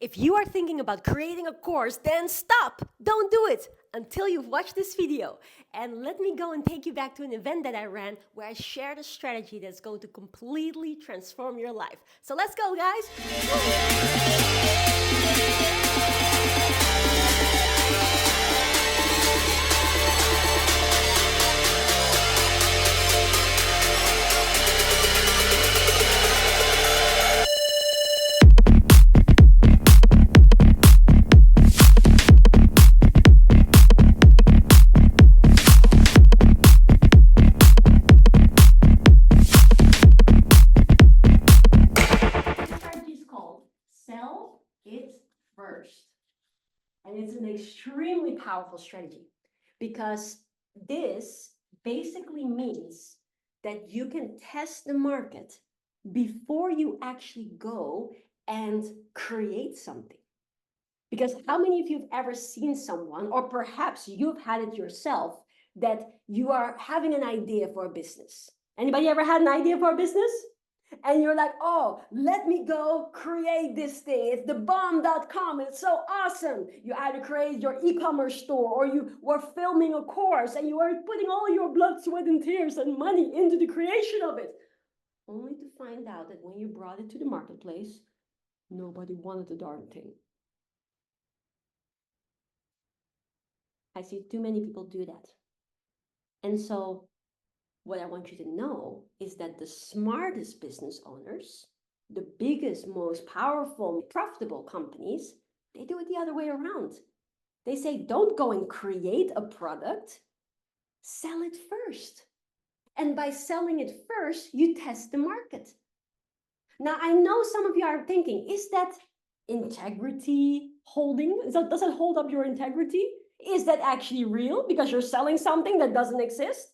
If you are thinking about creating a course, then stop! Don't do it until you've watched this video. And let me go and take you back to an event that I ran where I shared a strategy that's going to completely transform your life. So let's go, guys! Sell it first. And it's an extremely powerful strategy because this basically means that you can test the market before you actually go and create something. Because how many of you have ever seen someone, or perhaps you've had it yourself, that you are having an idea for a business? Anybody ever had an idea for a business? And you're like, oh, let me go create this thing. It's the bomb.com. It's so awesome. You either create your e-commerce store or you were filming a course and you are putting all your blood, sweat, and tears and money into the creation of it. Only to find out that when you brought it to the marketplace, nobody wanted the darn thing. I see too many people do that. And so what I want you to know is that the smartest business owners, the biggest, most powerful, profitable companies, they do it the other way around. They say, don't go and create a product, sell it first. And by selling it first, you test the market. Now, I know some of you are thinking, is that integrity holding? Does it hold up your integrity? Is that actually real because you're selling something that doesn't exist?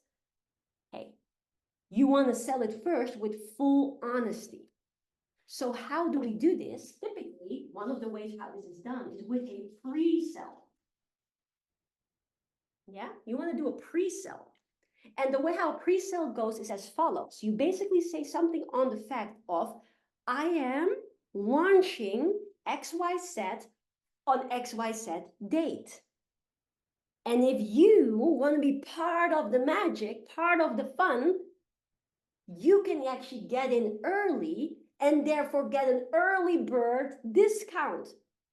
Hey, you want to sell it first with full honesty. So how do we do this? Typically, one of the ways how this is done is with a pre-sell. Yeah, you want to do a pre-sell. And the way how a pre-sell goes is as follows. You basically say something on the fact of, I am launching XYZ on XYZ date. And if you want to be part of the magic, part of the fun, you can actually get in early and therefore get an early bird discount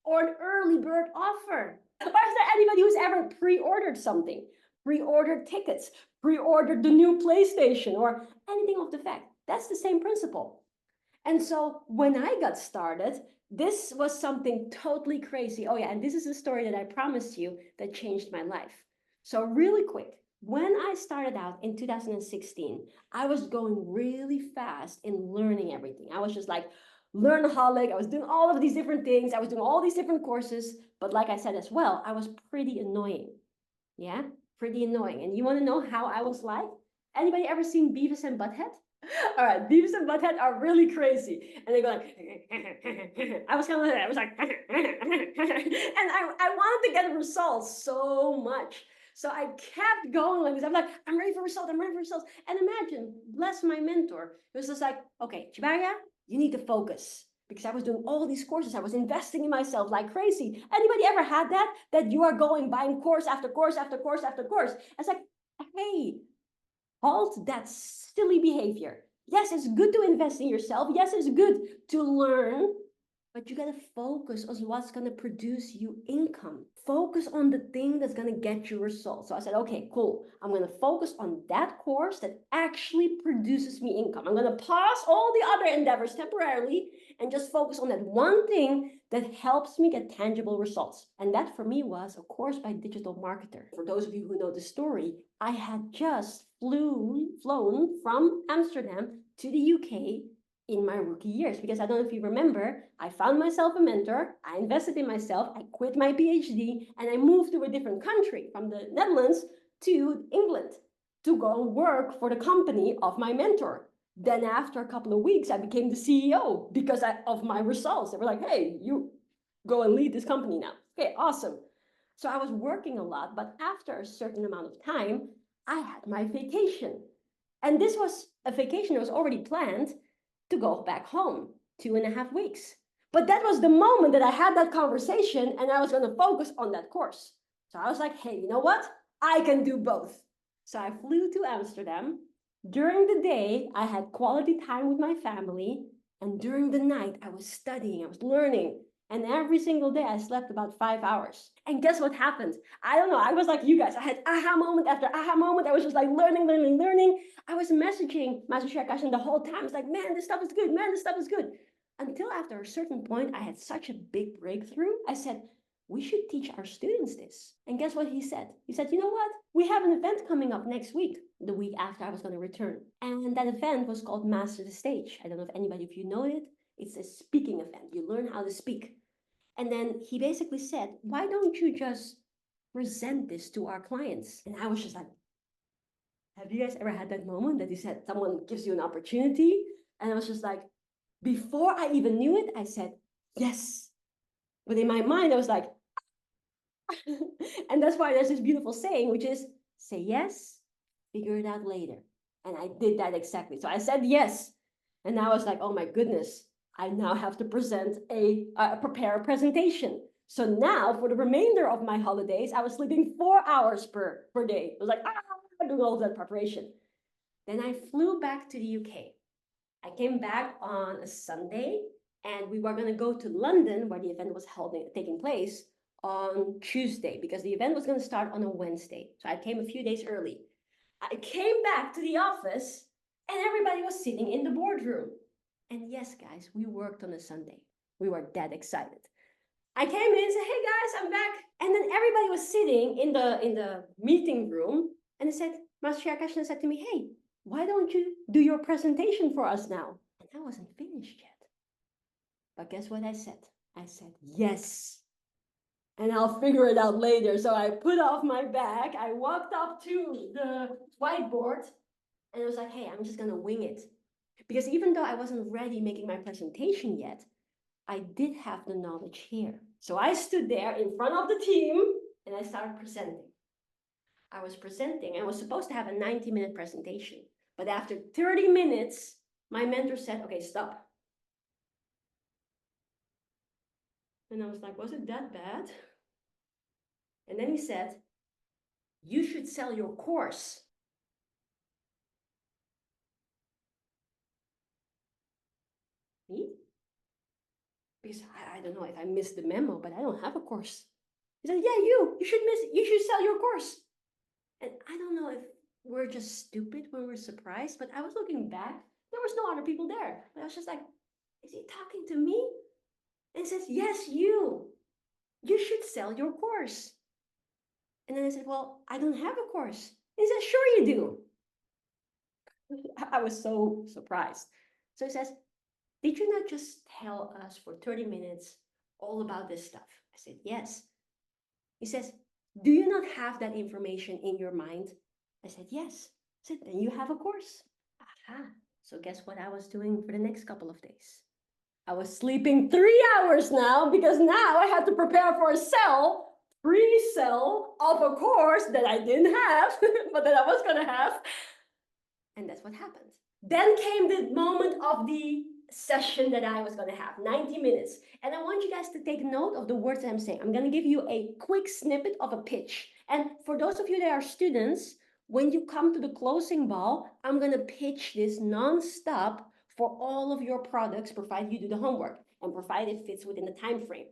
or an early bird offer. Or is there anybody who's ever pre-ordered something? Pre-ordered tickets, pre-ordered the new PlayStation or anything of the fact. That's the same principle. And so when I got started, this was something totally crazy. Oh yeah, and this is a story that I promised you that changed my life. So really quick, when I started out in 2016, I was going really fast in learning everything. I was just like learnaholic. I was doing all of these different things. I was doing all these different courses. But like I said as well, I was pretty annoying. Yeah, pretty annoying. And you want to know how I was like? Anybody ever seen Beavis and Butthead? All right, Beavis and Butthead are really crazy. And they go like, I was kind of like, I was like, and I wanted to get results so much. So I kept going like this. I'm like, I'm ready for results, I'm ready for results. And imagine, bless my mentor, he was just like, okay, Tjibaria, you need to focus. Because I was doing all these courses, I was investing in myself like crazy. Anybody ever had that? That you are going buying course after course after course after course. It's like, hey, halt that silly behavior. Yes, it's good to invest in yourself. Yes, it's good to learn, but you got to focus on what's going to produce you income. Focus on the thing that's going to get you results. So I said, okay, cool. I'm going to focus on that course that actually produces me income. I'm going to pause all the other endeavors temporarily and just focus on that one thing that helps me get tangible results. And that for me was a course by Digital Marketer. For those of you who know the story, I had just flown from Amsterdam to the UK in my rookie years, because I don't know if you remember, I found myself a mentor, I invested in myself, I quit my PhD, and I moved to a different country from the Netherlands to England to go and work for the company of my mentor. Then after a couple of weeks, I became the CEO because of my results. They were like, hey, you go and lead this company now. Okay, awesome. So I was working a lot, but after a certain amount of time, I had my vacation. And this was a vacation that was already planned to go back home, 2.5 weeks. But that was the moment that I had that conversation and I was going to focus on that course. So I was like, hey, you know what? I can do both. So I flew to Amsterdam. During the day, I had quality time with my family. And during the night, I was studying, I was learning. And every single day, I slept about 5 hours. And guess what happened? I don't know. I was like you guys. I had aha moment after aha moment. I was just like learning. I was messaging Master Shirakashi the whole time. I was like, man, this stuff is good. Man, this stuff is good. Until after a certain point, I had such a big breakthrough. I said, we should teach our students this. And guess what he said? He said, you know what? We have an event coming up next week, the week after I was going to return. And that event was called Master the Stage. I don't know if anybody of you know it. It's a speaking event. You learn how to speak. And then he basically said, why don't you just present this to our clients? And I was just like, have you guys ever had that moment that you said someone gives you an opportunity? And I was just like, before I even knew it, I said, yes. But in my mind, I was like, and that's why there's this beautiful saying, which is say yes, figure it out later. And I did that exactly. So I said yes. And I was like, oh my goodness, I now have to prepare a presentation. So now for the remainder of my holidays, I was sleeping 4 hours per day. It was like, doing all that preparation. Then I flew back to the UK. I came back on a Sunday and we were going to go to London where the event was taking place on Tuesday because the event was going to start on a Wednesday. So I came a few days early. I came back to the office and everybody was sitting in the boardroom. And yes, guys, we worked on a Sunday. We were that excited. I came in and said, hey guys, I'm back. And then everybody was sitting in the meeting room and they said, Master Shirakashi said to me, hey, why don't you do your presentation for us now? And I wasn't finished yet. But guess what I said? I said, yes. And I'll figure it out later. So I put off my bag. I walked up to the whiteboard and I was like, hey, I'm just going to wing it. Because even though I wasn't ready making my presentation yet, I did have the knowledge here. So I stood there in front of the team and I started presenting. I was presenting. I was supposed to have a 90-minute presentation. But after 30 minutes, my mentor said, okay, stop. And I was like, was it that bad? And then he said, you should sell your course. Me? Because I don't know if I missed the memo, but I don't have a course. He said, yeah, you should sell your course. And I don't know if we're just stupid when we're surprised, but I was looking back, there was no other people there. But I was just like, is he talking to me? And he says, yes, you should sell your course. And then I said, well, I don't have a course. And he said, sure you do. I was so surprised. So he says, did you not just tell us for 30 minutes all about this stuff? I said, yes. He says, do you not have that information in your mind? I said, yes. I said, then you have a course. Aha. So guess what I was doing for the next couple of days? I was sleeping 3 hours now because now I had to prepare for a pre-sell of a course that I didn't have, but that I was going to have. And that's what happened. Then came the moment of the session that I was going to have, 90 minutes. And I want you guys to take note of the words that I'm saying. I'm going to give you a quick snippet of a pitch. And for those of you that are students, when you come to the closing ball, I'm going to pitch this non-stop for all of your products, provided you do the homework and provided it fits within the time frame.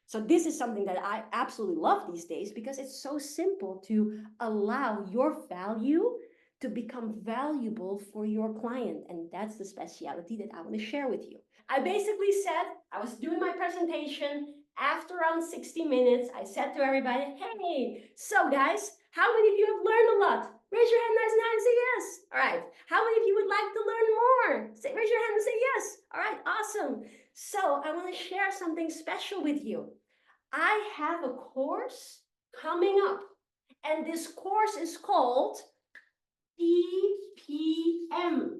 So this is something that I absolutely love these days because it's so simple to allow your value to become valuable for your client. And that's the speciality that I want to share with you. I basically said, I was doing my presentation. After around 60 minutes, I said to everybody, hey, so guys, how many of you have learned a lot? Raise your hand nice and high and say yes. All right. How many of you would like to learn more? Raise your hand and say yes. All right, awesome. So I want to share something special with you. I have a course coming up, and this course is called PPM.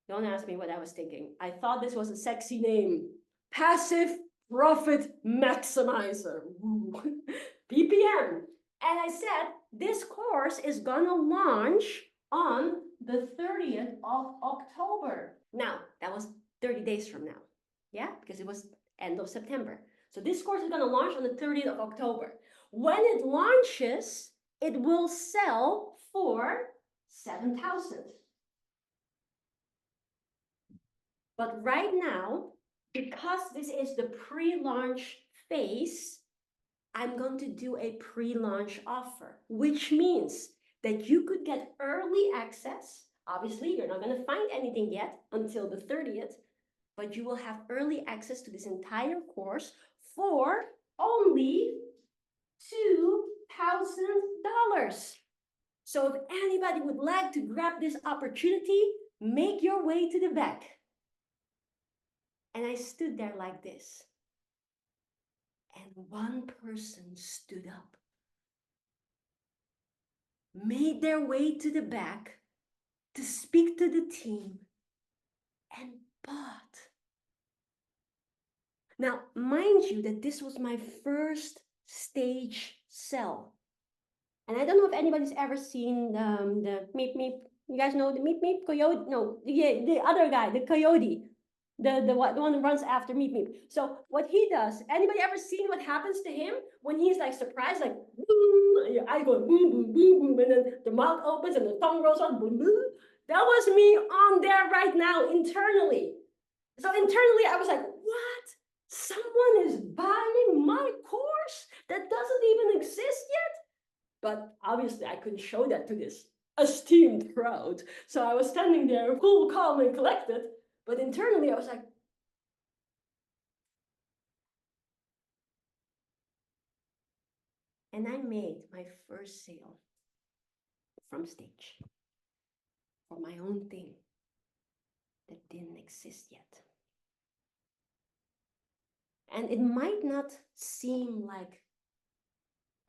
Don't ask me what I was thinking. I thought this was a sexy name. Passive Profit Maximizer. PPM. And I said, this course is gonna launch on the 30th of October. Now, that was 30 days from now. Yeah, because it was end of September. So this course is going to launch on the 30th of October. When it launches, it will sell for 7,000. But right now, because this is the pre-launch phase, I'm going to do a pre-launch offer, which means that you could get early access. Obviously, you're not going to find anything yet until the 30th, but you will have early access to this entire course for only $2,000. So if anybody would like to grab this opportunity, make your way to the back. And I stood there like this. And one person stood up, made their way to the back to speak to the team, and bought. Now, mind you that this was my first stage sell. And I don't know if anybody's ever seen the Meep Meep. You guys know the Meep Meep Coyote? No, the other guy, the Coyote. The one who runs after Meep Meep. So what he does, anybody ever seen what happens to him when he's like surprised, like boom, your eye going boom, boom, boom, boom, and then the mouth opens and the tongue rolls out, boom, boom. That was me on there right now internally. So internally, I was like, what? Someone is buying my course that doesn't even exist yet? But obviously, I couldn't show that to this esteemed crowd. So I was standing there, cool, calm, and collected. But internally, I was like, and I made my first sale from stage for my own thing that didn't exist yet. And it might not seem like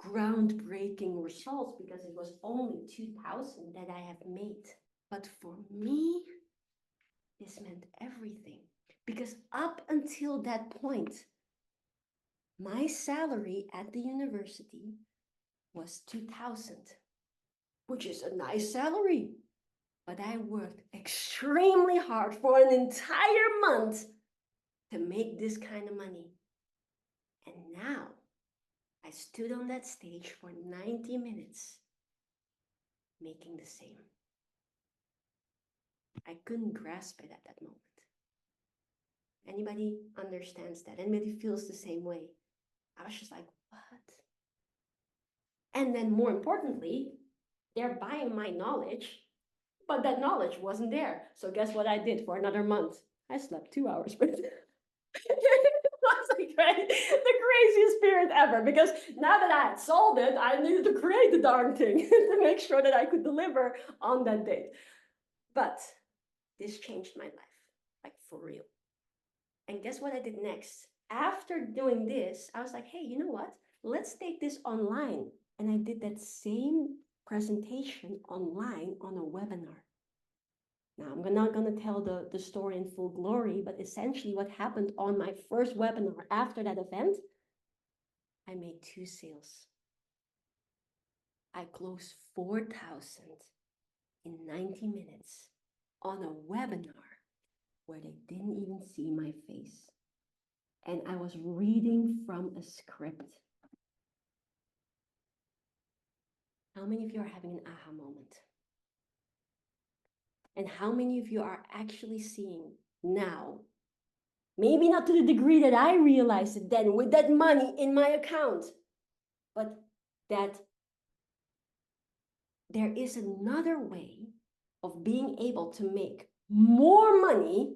groundbreaking results because it was only 2,000 that I have made. But for me, this meant everything. Because up until that point, my salary at the university was 2,000, which is a nice salary. But I worked extremely hard for an entire month to make this kind of money. And now I stood on that stage for 90 minutes making the same. I couldn't grasp it at that moment. Anybody understands that? Anybody feels the same way? I was just like, what? And then more importantly, they're buying my knowledge, but that knowledge wasn't there. So guess what I did for another month? I slept 2 hours, but it was like the craziest spirit ever, because now that I had sold it, I needed to create the darn thing to make sure that I could deliver on that date. But this changed my life, like for real. And guess what I did next? After doing this, I was like, hey, you know what? Let's take this online. And I did that same presentation online on a webinar. Now, I'm not going to tell the story in full glory, but essentially what happened on my first webinar after that event, I made 2 sales. I closed 4,000 in 90 minutes on a webinar where they didn't even see my face. And I was reading from a script. How many of you are having an aha moment? And how many of you are actually seeing now, maybe not to the degree that I realized it then with that money in my account, but that there is another way of being able to make more money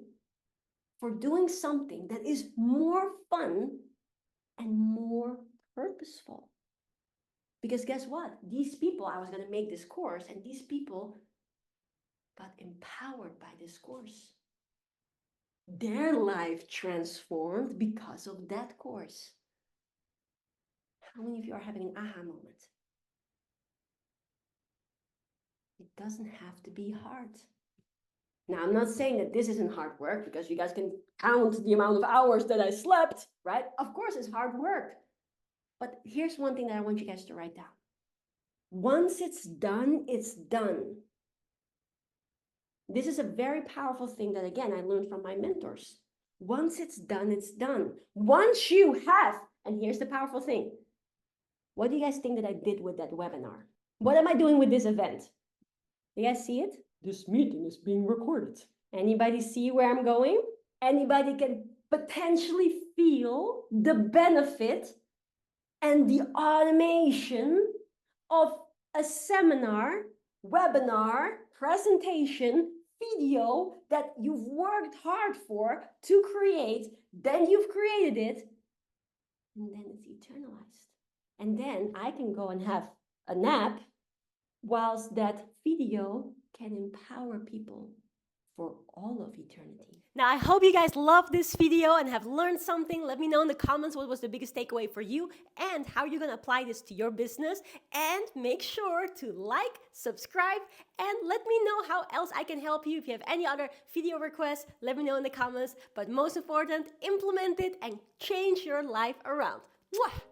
for doing something that is more fun and more purposeful. Because guess what? These people, I was going to make this course, and these people got empowered by this course. Their life transformed because of that course. How many of you are having an aha moment? It doesn't have to be hard. Now, I'm not saying that this isn't hard work, because you guys can count the amount of hours that I slept, right? Of course, it's hard work. But here's one thing that I want you guys to write down. Once it's done, it's done. This is a very powerful thing that, again, I learned from my mentors. Once it's done, it's done. Once you have, and here's the powerful thing. What do you guys think that I did with that webinar? What am I doing with this event? Do you guys see it? This meeting is being recorded. Anybody see where I'm going? Anybody can potentially feel the benefit and the automation of a seminar, webinar, presentation, video that you've worked hard for to create, then you've created it, and then it's eternalized. And then I can go and have a nap whilst that video can empower people for all of eternity. Now, I hope you guys loved this video and have learned something. Let me know in the comments what was the biggest takeaway for you and how you're going to apply this to your business. And make sure to like, subscribe, and let me know how else I can help you. If you have any other video requests, let me know in the comments. But most important, implement it and change your life around. Mwah!